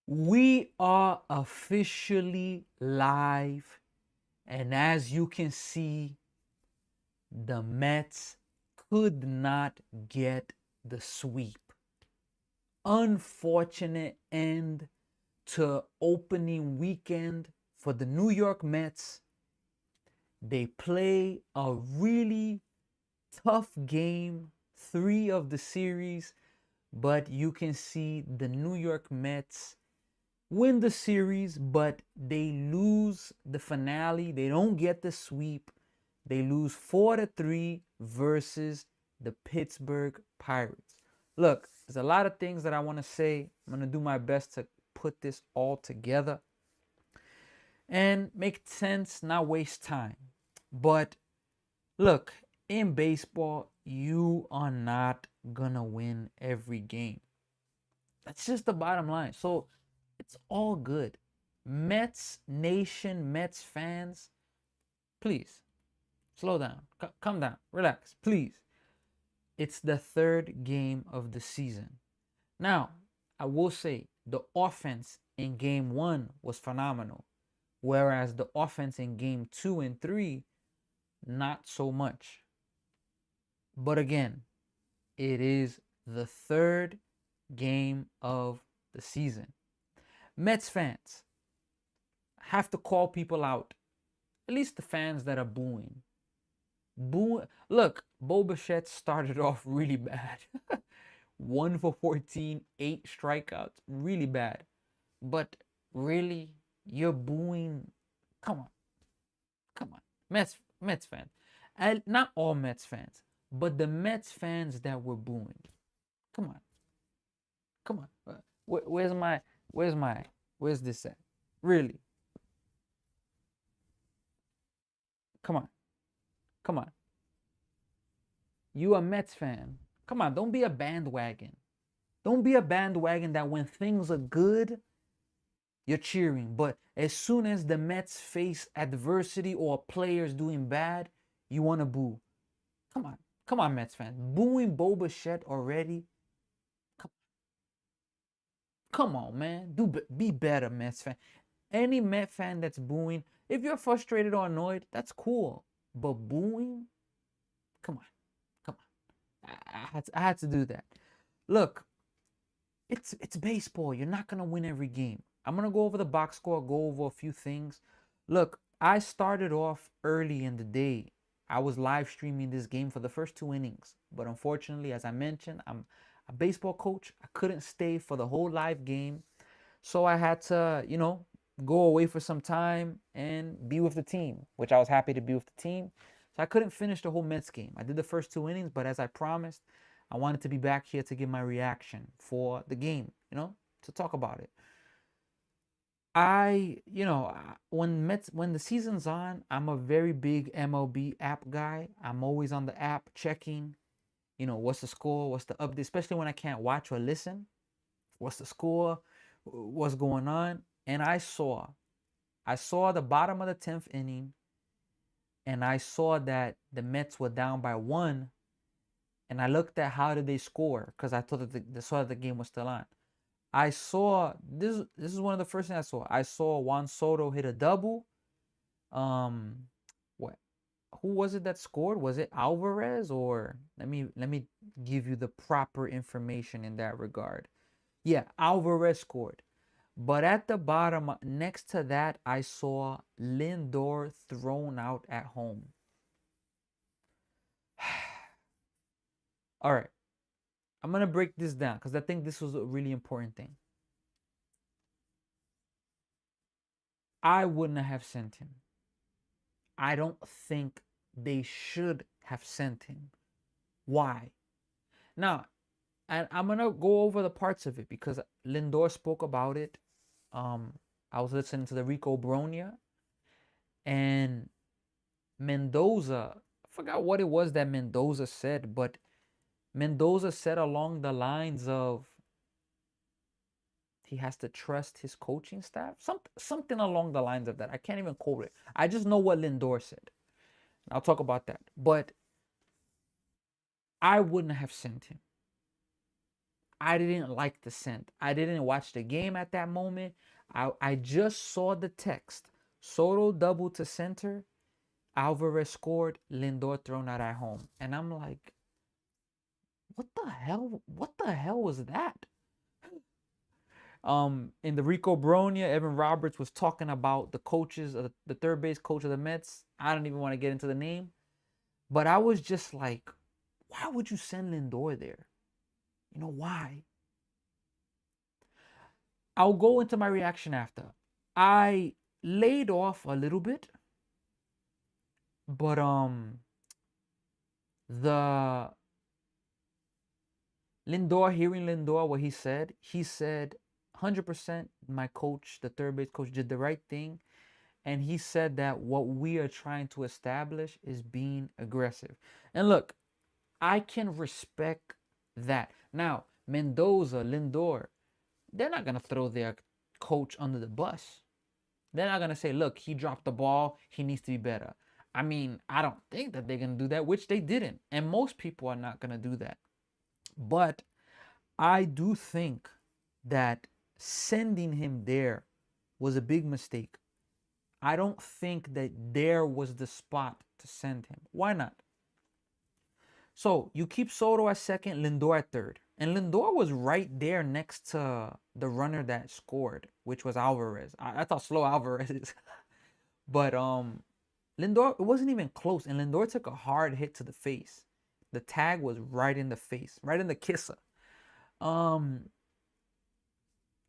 We are officially live, and as you can see, the Mets could not get the sweep. Unfortunate end to opening weekend for the New York Mets. They play a really tough game, 3 of the series, but you can see the New York Mets win the series, but they lose the finale. They don't get the sweep. They lose 4-3 versus the Pittsburgh Pirates. Look, there's a lot of things that I want to say. I'm going to do my best to put this all together and make sense, not waste time. But look, in baseball, you are not going to win every game. That's just the bottom line. So it's all good. Mets Nation, Mets fans, please slow down, calm down, relax, please. It's the third game of the season. Now, I will say the offense in game 1 was phenomenal, whereas the offense in game 2 and 3, not so much. But again, it is the third game of the season. Mets fans have to call people out, at least the fans that are booing. Look, Bo Bichette started off really bad. 1 for 14, 8 strikeouts, really bad. But really, you're booing. Come on, come on, Mets fans, and not all Mets fans, but the Mets fans that were booing. Come on, come on. Where's this at? Really? Come on, come on. You a Mets fan. Come on, don't be a bandwagon. Don't be a bandwagon that when things are good, you're cheering. But as soon as the Mets face adversity or players doing bad, you want to boo. Come on. Come on, Mets fans. Booing Bo Bichette already? Come on, man. Be better, Mets fan. Any Met fan that's booing, if you're frustrated or annoyed, that's cool. But booing? Come on. Come on. I had to do that. Look, it's baseball. You're not gonna win every game. I'm gonna go over the box score, go over a few things. Look, I started off early in the day. I was live streaming this game for the first 2 innings, but unfortunately, as I mentioned, I'm a baseball coach. I couldn't stay for the whole live game, so I had to, go away for some time and be with the team, which I was happy to be with the team. So I couldn't finish the whole Mets game. I did the first 2 innings, but as I promised, I wanted to be back here to give my reaction for the game, to talk about it. When the season's on, I'm a very big MLB app guy. I'm always on the app checking, what's the score, what's the update, especially when I can't watch or listen. What's the score? What's going on? And I saw the bottom of the 10th inning, and I saw that the Mets were down by 1, and I looked at how did they score because I thought that the game was still on. I saw this. This is one of the first things I saw. I saw Juan Soto hit a double. What? Who was it that scored? Was it Alvarez or let me give you the proper information in that regard. Yeah, Alvarez scored. But at the bottom, next to that, I saw Lindor thrown out at home. All right. I'm going to break this down because I think this was a really important thing. I wouldn't have sent him. I don't think they should have sent him. Why? Now, and I'm going to go over the parts of it because Lindor spoke about it. I was listening to the Rico Bronya and Mendoza. I forgot what it was that Mendoza said, but Mendoza said along the lines of he has to trust his coaching staff. Something along the lines of that. I can't even quote it. I just know what Lindor said. I'll talk about that. But I wouldn't have sent him. I didn't like the scent. I didn't watch the game at that moment. I just saw the text. Soto double to center. Alvarez scored. Lindor thrown out at home. And I'm like, what the hell? What the hell was that? In the Rico Bronya, Evan Roberts was talking about the coaches, the third base coach of the Mets. I don't even want to get into the name. But I was just like, why would you send Lindor there? You know, why? I'll go into my reaction after. I laid off a little bit, but the Lindor, hearing Lindor, what he said 100% my coach, the third base coach, did the right thing. And he said that what we are trying to establish is being aggressive. And look, I can respect that. Now, Mendoza, Lindor, they're not going to throw their coach under the bus. They're not going to say, look, he dropped the ball. He needs to be better. I mean, I don't think that they're going to do that, which they didn't. And most people are not going to do that. But I do think that sending him there was a big mistake. I don't think that there was the spot to send him. Why not? So you keep Soto at second, Lindor at third. And Lindor was right there next to the runner that scored, which was Alvarez. I thought slow Alvarez. But Lindor, it wasn't even close. And Lindor took a hard hit to the face. The tag was right in the face, right in the kisser.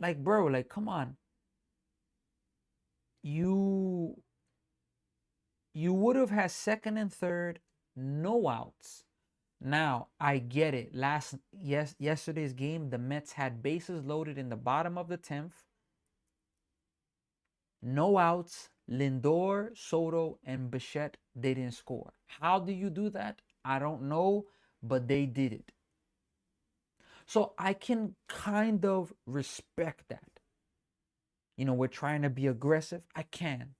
Like, bro, like, come on. You would have had second and third, no outs. Now, I get it. Yesterday's game, the Mets had bases loaded in the bottom of the 10th. No outs. Lindor, Soto, and Bichette, they didn't score. How do you do that? I don't know, but they did it. So I can kind of respect that. You know, we're trying to be aggressive. I can.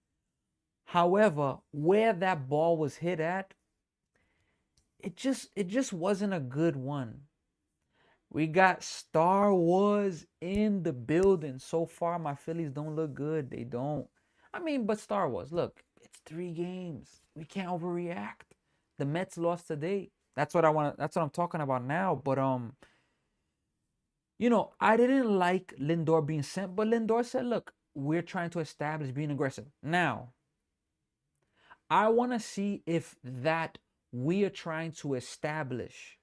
However, where that ball was hit at, it just wasn't a good one. We got Star Wars in the building. So far, my Phillies don't look good. They don't. I mean, but Star Wars, look, it's 3 games. We can't overreact. The Mets lost today. That's what I'm talking about now. But you know, I didn't like Lindor being sent, but Lindor said, look, we're trying to establish being aggressive. Now, I want to see if that we're trying to establish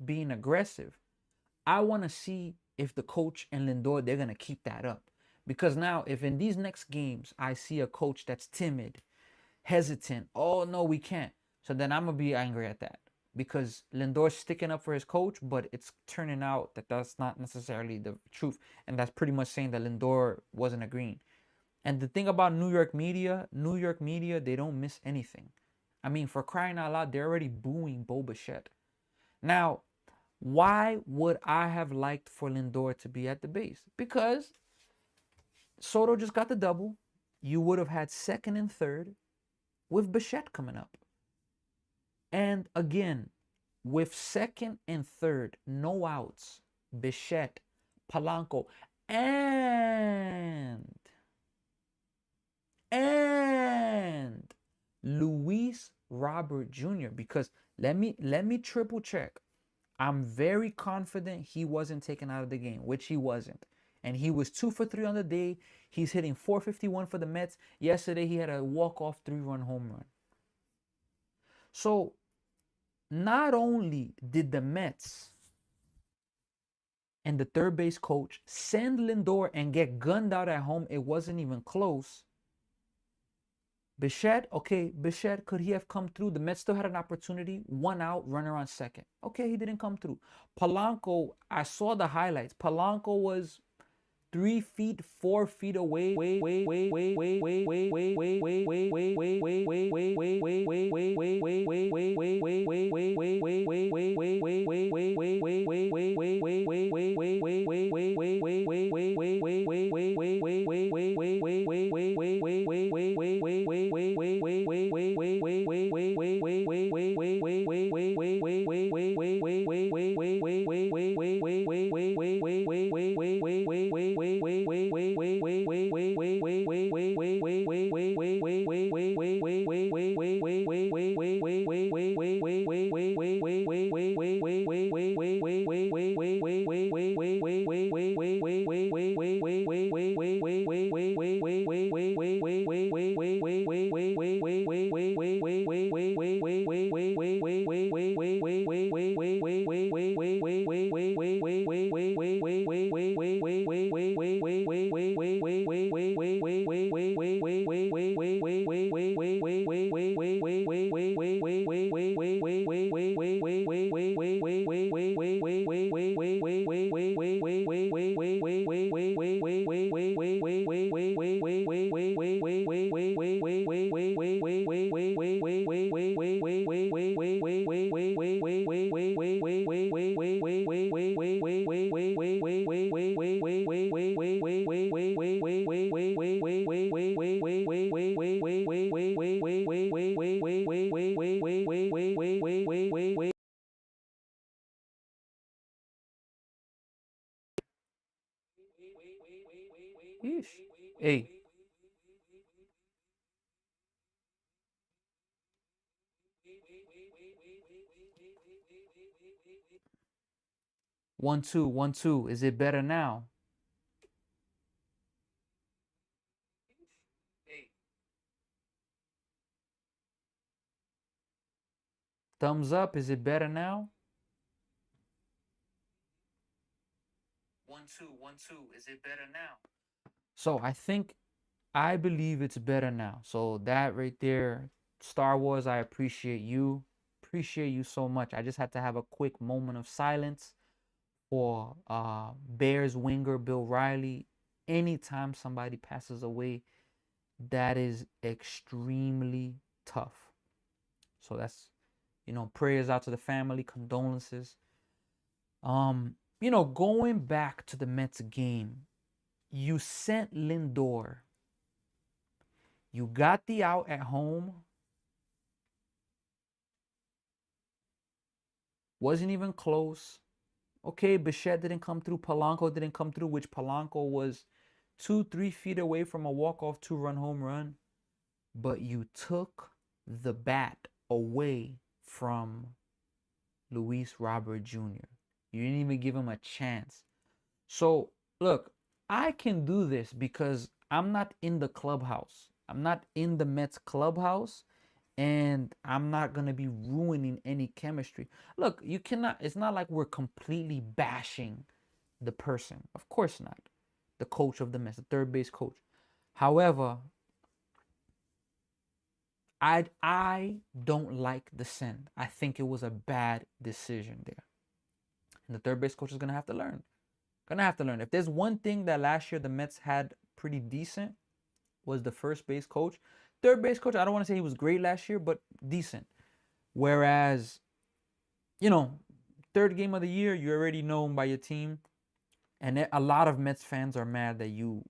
being aggressive. I want to see if the coach and Lindor, they're going to keep that up. Because now, if in these next games, I see a coach that's timid, hesitant, oh, no, we can't. So then I'm going to be angry at that. Because Lindor's sticking up for his coach, but it's turning out that that's not necessarily the truth. And that's pretty much saying that Lindor wasn't agreeing. And the thing about New York media, they don't miss anything. I mean, for crying out loud, they're already booing Bo Bichette. Now, why would I have liked for Lindor to be at the base? Because Soto just got the double. You would have had second and third with Bichette coming up. And again, with second and third, no outs, Bichette, Polanco, and Luis Robert Jr. Because let me triple check. I'm very confident he wasn't taken out of the game, which he wasn't. And he was 2 for 3 on the day. He's hitting .451 for the Mets. Yesterday, he had a walk-off 3-run home run. So, not only did the Mets and the third base coach send Lindor and get gunned out at home, it wasn't even close. Bichette, could he have come through? The Mets still had an opportunity. 1 out, runner on second. Okay, he didn't come through. Polanco, I saw the highlights. Polanco was 3 feet, 4 feet away. Yeesh. Hey, 1-2, 1-2. Is it better now? Thumbs up. Is it better now? 1-2, 1-2. Is it better now? So I believe it's better now. So that right there, Star Wars, I appreciate you. Appreciate you so much. I just had to have a quick moment of silence for Bears winger Bill Riley. Anytime somebody passes away, that is extremely tough. So that's, prayers out to the family, condolences. Going back to the Mets game, you sent Lindor. You got the out at home. Wasn't even close. Okay, Bichette didn't come through. Polanco didn't come through, which Polanco was 2-3 feet away from a walk-off 2-run home run. But you took the bat away from Luis Robert Jr. You didn't even give him a chance. So, look, I can do this because I'm not in the clubhouse. I'm not in the Mets clubhouse, and I'm not going to be ruining any chemistry. Look, it's not like we're completely bashing the person. Of course not. The coach of the Mets, the third base coach. However, I don't like the send. I think it was a bad decision there. And the third base coach is going to have to learn. If there's one thing that last year the Mets had pretty decent, was the first base coach. Third base coach, I don't want to say he was great last year, but decent. Whereas, third game of the year, you're already known by your team. And a lot of Mets fans are mad that you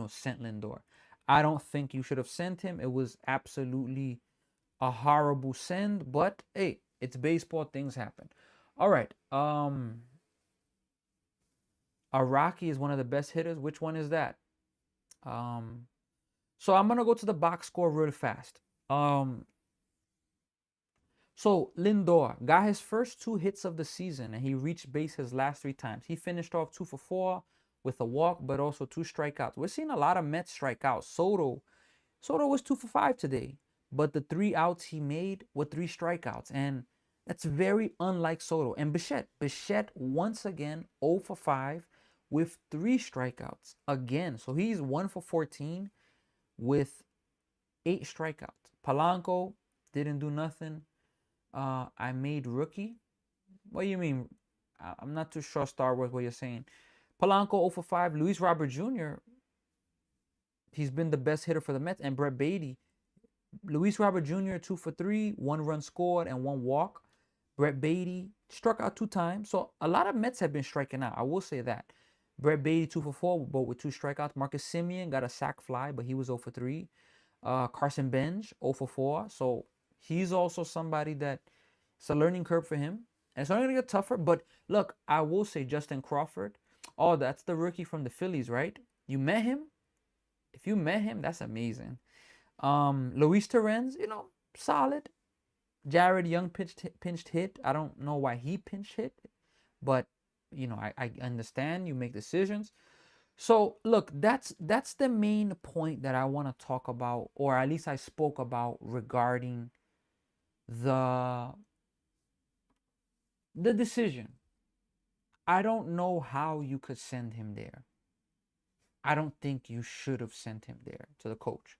sent Lindor. I don't think you should have sent him. It was absolutely a horrible send, but hey, it's baseball, things happen. All right. Araki is one of the best hitters. Which one is that? So I'm gonna go to the box score real fast. So Lindor got his first 2 hits of the season, and he reached base his last 3 times. He finished off 2 for 4 with a walk, but also 2 strikeouts. We're seeing a lot of Mets strikeouts. Soto was 2 for 5 today, but the 3 outs he made were 3 strikeouts, and that's very unlike Soto. And Bichette once again 0 for 5 with 3 strikeouts again. So he's 1 for 14 with 8 strikeouts. Polanco didn't do nothing. I made rookie. What do you mean? I'm not too sure, Star Wars, what you're saying. Polanco 0 for 5. Luis Robert Jr., he's been the best hitter for the Mets. And Brett Baty. Luis Robert Jr., 2 for 3, 1 run scored and 1 walk. Brett Baty struck out 2 times. So a lot of Mets have been striking out. I will say that. Brett Baty 2 for 4, but with 2 strikeouts. Marcus Semien got a sac fly, but he was 0 for 3. Carson Bench 0 for 4. So he's also somebody that It's a learning curve for him. And it's only gonna get tougher. But look, I will say Justin Crawford. Oh, that's the rookie from the Phillies, right? You met him? If you met him, that's amazing. Luis Torrens, solid. Jared Young pinched hit. I don't know why he pinched hit, but I understand you make decisions. So look, that's the main point that I want to talk about, or at least I spoke about regarding the decision. I don't know how you could send him there. I don't think you should have sent him there to the coach.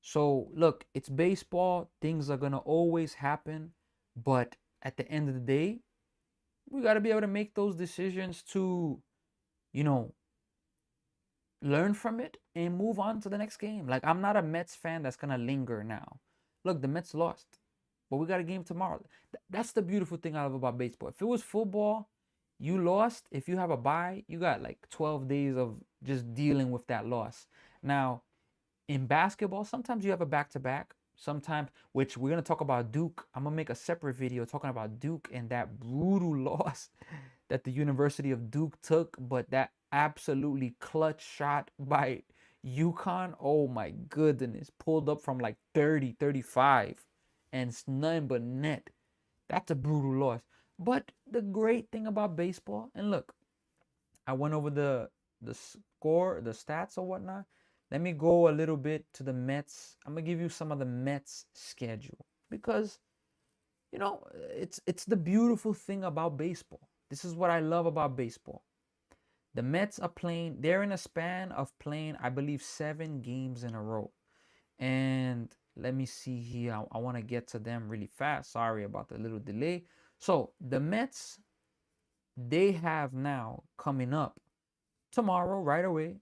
So look, it's baseball. Things are gonna always happen, but at the end of the day, we got to be able to make those decisions to, you know, learn from it and move on to the next game. Like, I'm not a Mets fan that's gonna linger now. Look, the Mets lost, but we got a game tomorrow. That's the beautiful thing I love about baseball. If it was football, you lost. If you have a bye, you got like 12 days of just dealing with that loss. Now, in basketball, sometimes you have a back-to-back. Sometimes, which we're gonna talk about Duke. I'm gonna make a separate video talking about Duke and that brutal loss that the University of Duke took, but that absolutely clutch shot by UConn, oh my goodness, pulled up from like 30, 35, and it's nothing but net. That's a brutal loss. But the great thing about baseball, and look, I went over the score, the stats or whatnot. Let me go a little bit to the Mets. I'm gonna give you some of the Mets schedule because it's the beautiful thing about baseball. This is what I love about baseball. The Mets are playing, they're in a span of playing, I believe, 7 games in a row. And let me see here. I want to get to them really fast. Sorry about the little delay. So the Mets, they have now coming up tomorrow, right away,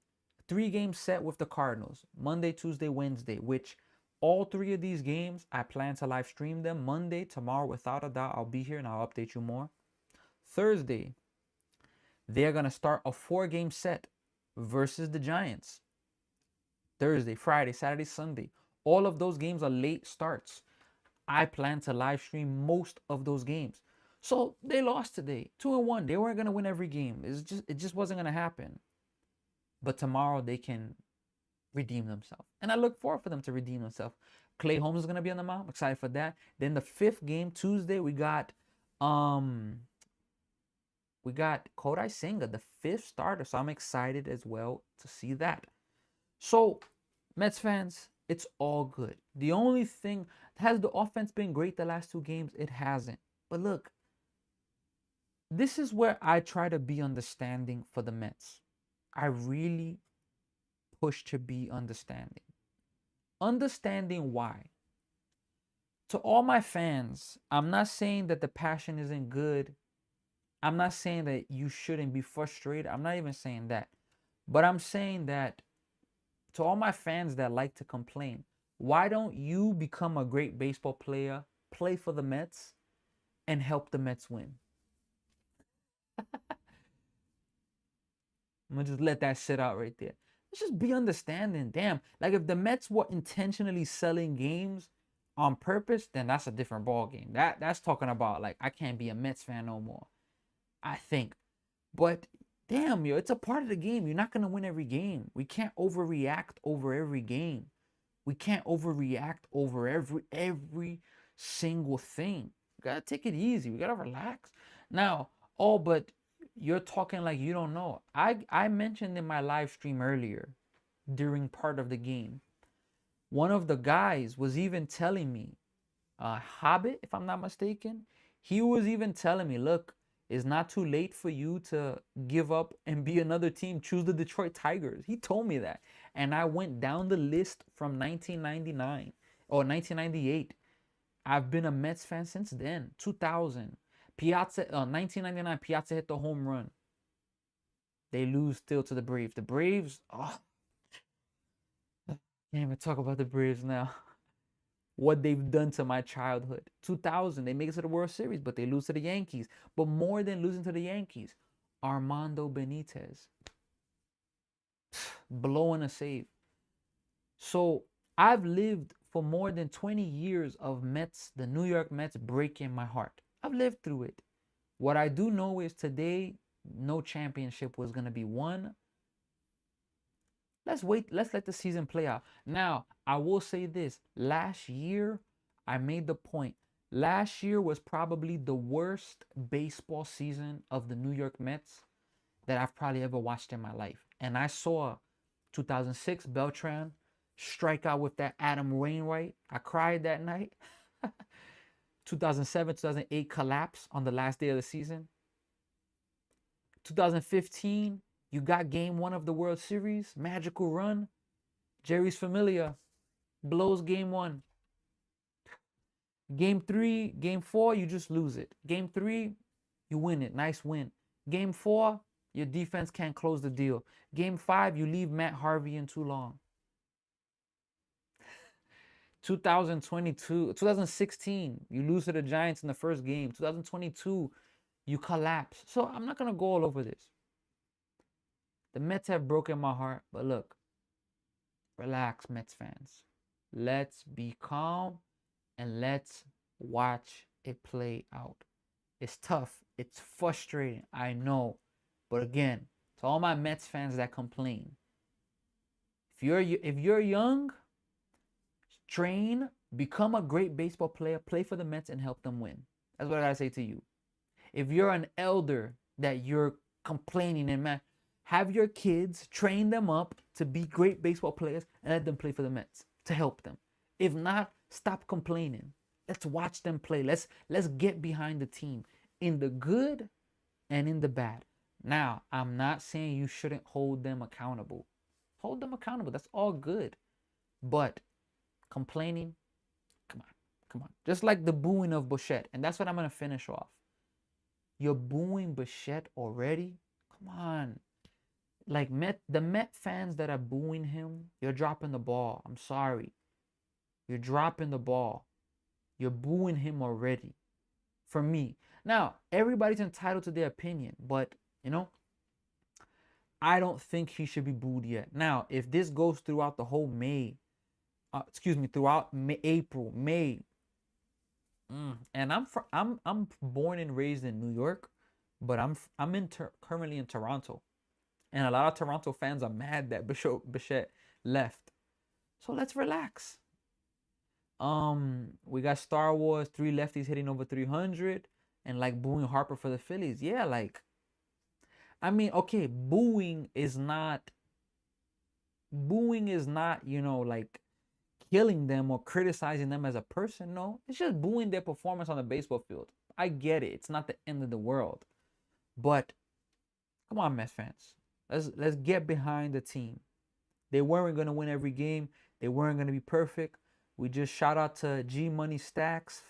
3-game set with the Cardinals. Monday, Tuesday, Wednesday, which all 3 of these games, I plan to live stream them. Monday, tomorrow, without a doubt, I'll be here and I'll update you more. Thursday, they're going to start a 4-game set versus the Giants. Thursday, Friday, Saturday, Sunday. All of those games are late starts. I plan to live stream most of those games. So they lost today, 2-1. They weren't going to win every game. It just wasn't going to happen. But tomorrow they can redeem themselves. And I look forward for them to redeem themselves. Clay Holmes is going to be on the mound. I'm excited for that. Then the 5th game, Tuesday, we got Kodai Senga, the 5th starter. So I'm excited as well to see that. So, Mets fans, it's all good. The only thing, has the offense been great the last 2 games? It hasn't. But look, this is where I try to be understanding for the Mets. I really push to be understanding. Understanding why. To all my fans, I'm not saying that the passion isn't good. I'm not saying that you shouldn't be frustrated. I'm not even saying that. But I'm saying that to all my fans that like to complain, why don't you become a great baseball player, play for the Mets, and help the Mets win? I'm going to just let that sit out right there. Let's just be understanding. Damn, like if the Mets were intentionally selling games on purpose, then that's a different ball game. That's talking about like I can't be a Mets fan no more, I think. But damn, yo, it's a part of the game. You're not going to win every game. We can't overreact over every game. We can't overreact over every single thing. We got to take it easy. We got to relax. Now, but you're talking like you don't know. I mentioned in my live stream earlier during part of the game. One of the guys was even telling me, Hobbit, if I'm not mistaken, he was even telling me, look, it's not too late for you to give up and be another team. Choose the Detroit Tigers. He told me that. And I went down the list from 1999 or 1998. I've been a Mets fan since then. 2000. Piazza, 1999, Piazza hit the home run. They lose still to the Braves. The Braves, can't even talk about the Braves now. What they've done to my childhood. 2000, they make it to the World Series, but they lose to the Yankees. But more than losing to the Yankees, Armando Benitez blowing a save. So I've lived for more than 20 years of Mets, the New York Mets breaking my heart. I've lived through it. What I do know is today, no championship was going to be won. Let's wait. Let's let the season play out. Now, I will say this. Last year, I made the point. Last year was probably the worst baseball season of the New York Mets that I've probably ever watched in my life. And I saw 2006 Beltran strike out with that Adam Wainwright. I cried that night. 2007, 2008 collapse on the last day of the season. 2015, you got game 1 of the World Series, magical run. Jerry's Familia blows game 1. Game 3, game 4, you just lose it. Game 3, you win it. Nice win. Game 4, your defense can't close the deal. Game 5, you leave Matt Harvey in too long. 2016, you lose to the Giants in the first game. 2022, you collapse. So I'm not going to go all over this. The Mets have broken my heart, but look, relax, Mets fans. Let's be calm and let's watch it play out. It's tough. It's frustrating. I know. But again, to all my Mets fans that complain, if you're young, train, become a great baseball player, play for the Mets and help them win. That's what I gotta say to you. If you're an elder that you're complaining and man, have your kids, train them up to be great baseball players and let them play for the Mets to help them. If not, stop complaining. Let's watch them play. Let's get behind the team in the good and in the bad. Now, I'm not saying you shouldn't hold them accountable. Hold them accountable. That's all good. But complaining, come on. Just like the booing of Bichette. And that's what I'm going to finish off. You're booing Bichette already? Come on. Like the Met fans that are booing him, you're dropping the ball. I'm sorry. You're dropping the ball. You're booing him already. For me. Now, everybody's entitled to their opinion, but, I don't think he should be booed yet. Now, if this goes throughout the whole throughout April, May, and I'm born and raised in New York, but I'm currently in Toronto. And a lot of Toronto fans are mad that Bichette left. So let's relax. We got Star Wars, 3 lefties hitting over 300, and like booing Harper for the Phillies. Yeah, like, I mean, okay, booing is not, like killing them or criticizing them as a person. No, it's just booing their performance on the baseball field. I get it. It's not the end of the world. But come on, Mets fans. Let's get behind the team. They weren't going to win every game. They weren't going to be perfect. We just shout out to G Money Stacks.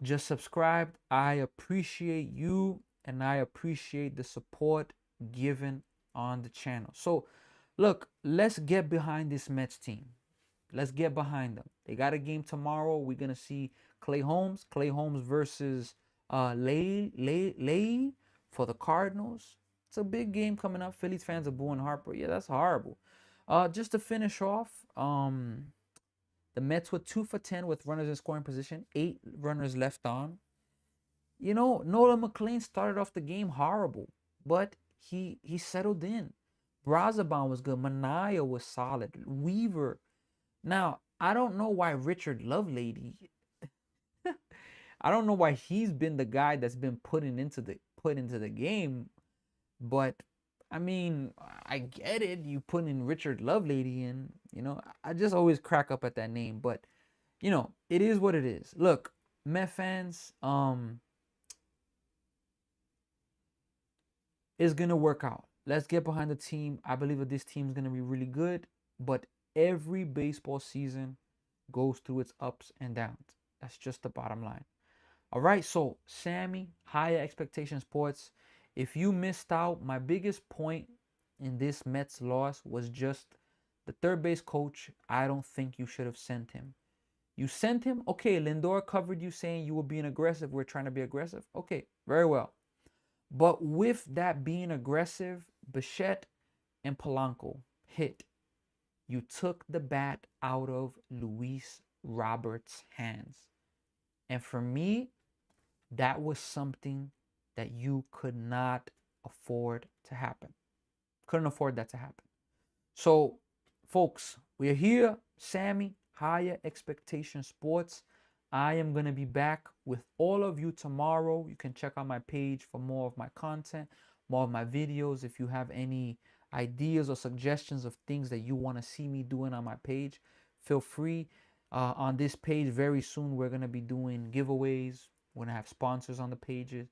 Just subscribed. I appreciate you and I appreciate the support given on the channel. So, look, let's get behind this Mets team. Let's get behind them. They got a game tomorrow. We're going to see Clay Holmes. Clay Holmes versus Lay for the Cardinals. It's a big game coming up. Phillies fans are booing Harper. Yeah, that's horrible. Just to finish off, the Mets were 2 for 10 with runners in scoring position. 8 runners left on. Nolan McLean started off the game horrible, but he settled in. Brazaban was good. Manaea was solid. Weaver. Now, I don't know why Richard Lovelady. I don't know why he's been the guy that's been put into the game. But I mean, I get it. You put in Richard Lovelady in, I just always crack up at that name. But, it is what it is. Look, Met fans, it's going to work out. Let's get behind the team. I believe that this team is going to be really good. But every baseball season goes through its ups and downs. That's just the bottom line. All right, so Sammy, Higher Expectation Sports. If you missed out, my biggest point in this Mets loss was just the third base coach. I don't think you should have sent him. You sent him? Okay, Lindor covered you saying you were being aggressive. We're trying to be aggressive. Okay, very well. But with that being aggressive, Bichette and Polanco hit. You took the bat out of Luis Roberts' hands. And for me, that was something that you could not afford to happen. Couldn't afford that to happen. So, folks, we're here. Sammy, Higher Expectation Sports. I am going to be back with all of you tomorrow. You can check out my page for more of my content, more of my videos. If you have any ideas or suggestions of things that you want to see me doing on my page, feel free. On this page, very soon, we're going to be doing giveaways. We're going to have sponsors on the pages.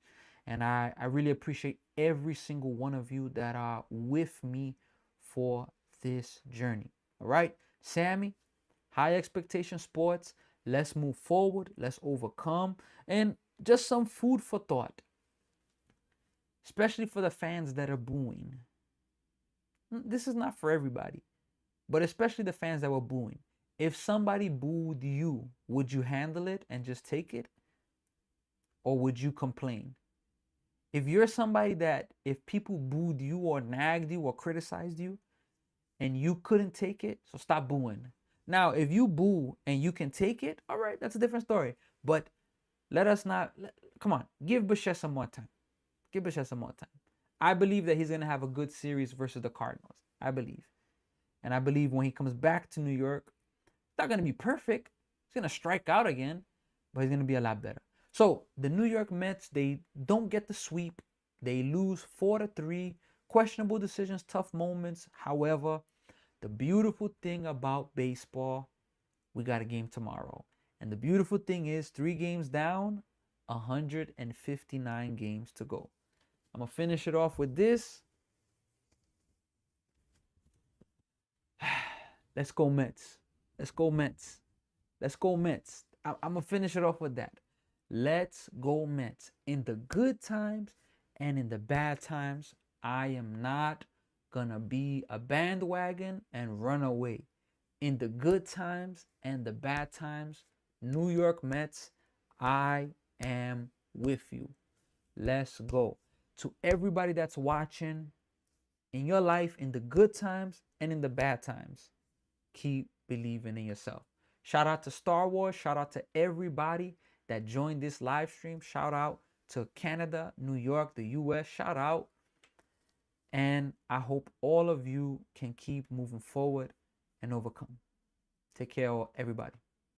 And I really appreciate every single one of you that are with me for this journey. All right, Sammy, High Expectation Sports. Let's move forward. Let's overcome. And just some food for thought, especially for the fans that are booing. This is not for everybody, but especially the fans that were booing. If somebody booed you, would you handle it and just take it? Or would you complain? If you're somebody that if people booed you or nagged you or criticized you and you couldn't take it, so stop booing. Now, if you boo and you can take it, all right, that's a different story. But let us not, come on, give Bichette some more time. Give Bichette some more time. I believe that he's going to have a good series versus the Cardinals. I believe. And I believe when he comes back to New York, it's not going to be perfect. He's going to strike out again, but he's going to be a lot better. So the New York Mets, they don't get the sweep. They lose 4-3. Questionable decisions, tough moments. However, the beautiful thing about baseball, we got a game tomorrow. And the beautiful thing is 3 games down, 159 games to go. I'm going to finish it off with this. Let's go Mets. Let's go Mets. Let's go Mets. I'm going to finish it off with that. Let's go Mets. In the good times and in the bad times, I am not going to be a bandwagon and run away. In the good times and the bad times, New York Mets, I am with you. Let's go. To everybody that's watching, in your life, in the good times and in the bad times, keep believing in yourself. Shout out to Star Wars. Shout out to everybody that joined this live stream. Shout out to Canada, New York, the US. Shout out. And I hope all of you can keep moving forward and overcome. Take care, everybody.